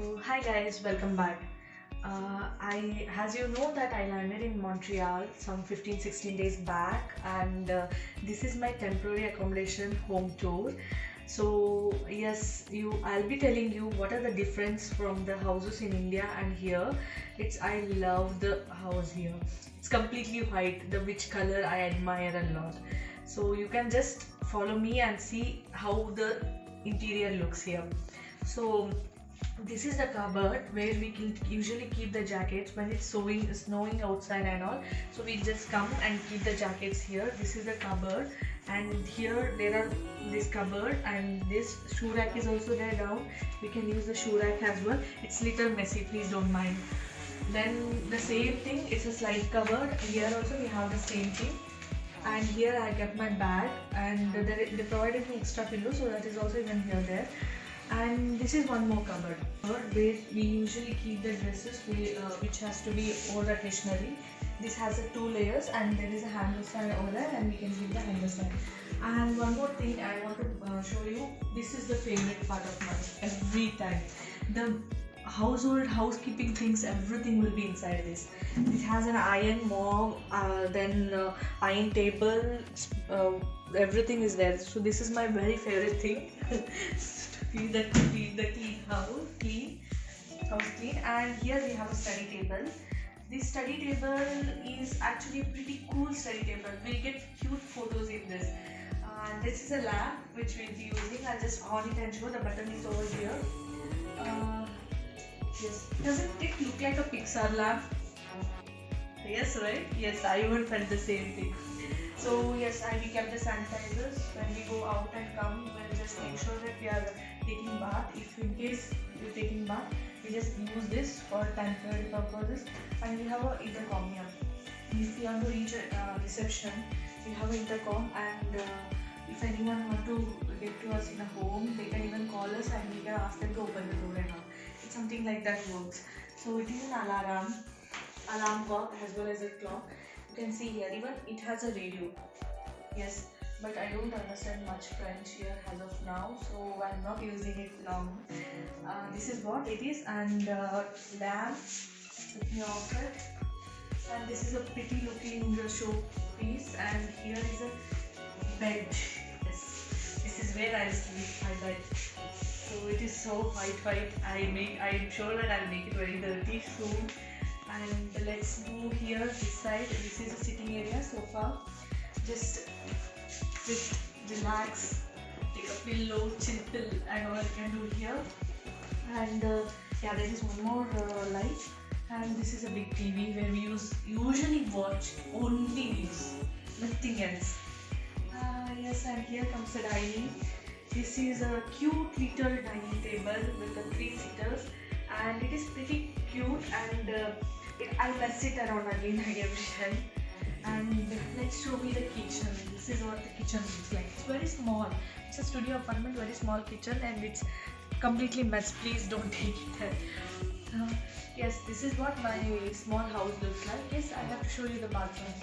So hi guys, welcome back. As you know that I landed in Montreal some 15-16 days back, and this is my temporary accommodation home tour. So yes, I'll be telling you what are the difference from the houses in India and here. I love the house here. It's completely white, the which color I admire a lot. So you can just follow me and see how the interior looks here. So this is the cupboard where we can usually keep the jackets when it's snowing outside and all. So we just come and keep the jackets here. This is the cupboard, and here there are this cupboard, and this shoe rack is also there down. We can use the shoe rack as well. It's little messy, please don't mind. Then the same thing, it's a slide cupboard. Here also we have the same thing. And here I kept my bag, and they provided me extra pillow, so that is also even here there. And this is one more cupboard where we usually keep the dresses which has to be worn occasionally. This has a 2 layers, and there is a hanger stand over there, and we can keep the hanger stand. And one more thing I want to show you, this is the favorite part of mine every time. The housekeeping things, everything will be inside this. It has an iron mob, then iron table, everything is there. So this is my very favorite thing. Keep the clean house clean. And here we have a study table. This study table is actually a pretty cool study table. We'll get cute photos in this. And this is a lamp which we'll be using. I'll just on it and show. The button is over here. Yes, doesn't it look like a Pixar lamp? Yes, right? Yes, I even felt the same thing. So yes, we kept the sanitizers. When we go out and come, we'll just make sure that we are taking bath. If in case we're taking bath, we just use this for temporary purposes. And we have an intercom here. If we want to reach a reception, we have an intercom, and if anyone want to get to us in a home, they can even call us and we can ask them to open the door and all. It's something like that works. So it is an alarm clock as well as a clock. You can see here, even it has a radio. Yes, but I don't understand much French here as of now, so I'm not using it long. This is what it is, and lamp. Let me off it. And this is a pretty looking showpiece, and here is a bed. Yes, this is where I'll sleep, my bed. So it is so white. I'm sure that I'll make it very dirty soon. And let's move here this side. This is a sitting area, sofa. Just relax, take a pillow, chill, and all you can do here. And yeah, there is one more light. And this is a big TV where we usually watch only news, nothing else. Yes, and here comes the dining. This is a cute little dining table with the 3 seaters, and it is pretty cute. And I mess it around again every time. And let's show me the kitchen. This is what the kitchen looks like. It's very small. It's a studio apartment, very small kitchen, and it's completely messed. Please don't take it there. Yes, this is what my small house looks like. Yes, I have to show you the bathroom.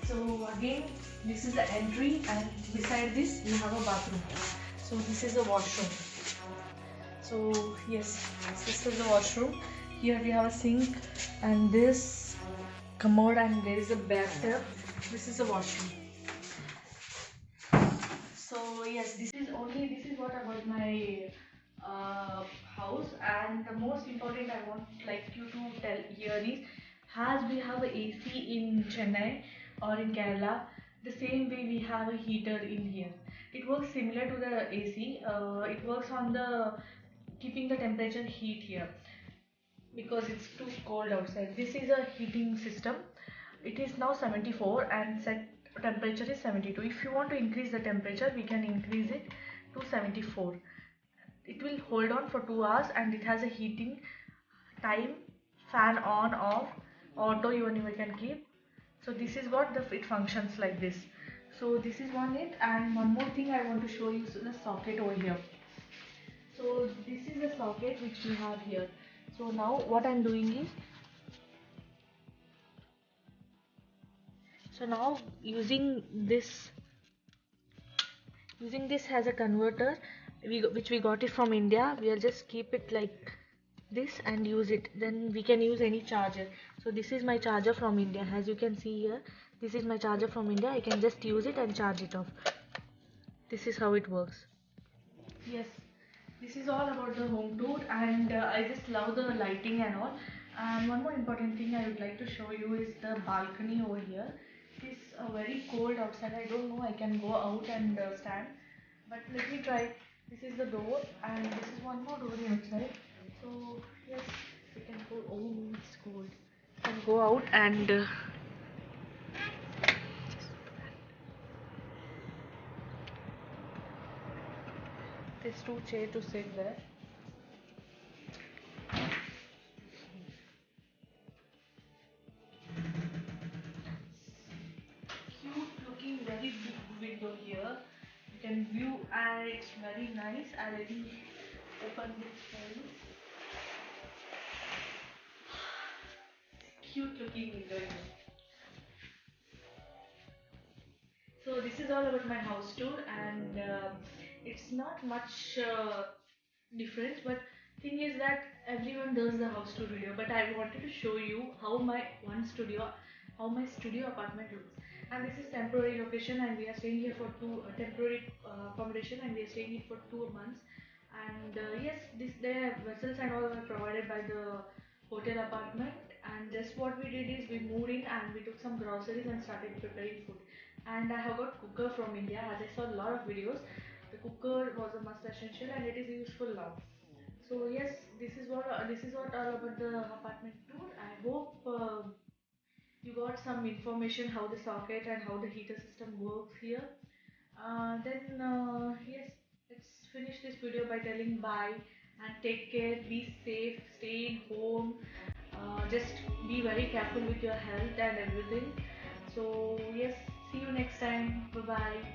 So again, this is the entry, and beside this we have a bathroom. So this is a washroom. So yes, this is the washroom. Here we have a sink, and this commode, and there is a bathtub. This is a washroom. So yes, this is what about my house. And the most important I want you to tell here is, as we have a AC in Chennai or in Kerala, the same way we have a heater in here. It works similar to the AC. It works on the keeping the temperature heat here, because it's too cold outside. This is a heating system. It is now 74 and set temperature is 72. If you want to increase the temperature, we can increase it to 74. It will hold on for 2 hours, and it has a heating time, fan on, off, auto even you can keep. So this is what it functions like this. So this is one it. And one more thing I want to show you is the socket over here. So this is the socket which we have here. So now what I'm doing is, using this as a converter, which we got it from India. We'll just keep it like this and use it. Then we can use any charger. So this is my charger from India. As you can see here, this is my charger from India. I can just use it and charge it off. This is how it works. Yes, this is all about the home tour, and I just love the lighting and all. And one more important thing I would like to show you is the balcony over here. It is very cold outside. I don't know I can go out and stand, but let me try. This is the door, and this is one more door outside. So yes, we can go. Oh, it's cold. Can go out and there's two chairs to sit there. Cute looking very big window here. You can view and it's very nice. I already opened this place. Cute looking window here. So this is all about my house tour, and it's not much difference, but thing is that everyone does the house tour video, but I wanted to show you how my studio apartment looks. And this is temporary location, and we are staying here for two temporary accommodation, and we are staying here for 2 months. And yes, this the vessels and all were provided by the hotel apartment. And just what we did is we moved in and we took some groceries and started preparing food. And I have got cooker from India. As I saw a lot of videos, the cooker was a must essential and it is useful now. So yes, this is what all about the apartment tour. I hope you got some information how the socket and how the heater system works here. Then yes, let's finish this video by telling bye and take care. Be safe. Stay in home. Just be very careful with your health and everything. So yes, see you next time. Bye bye.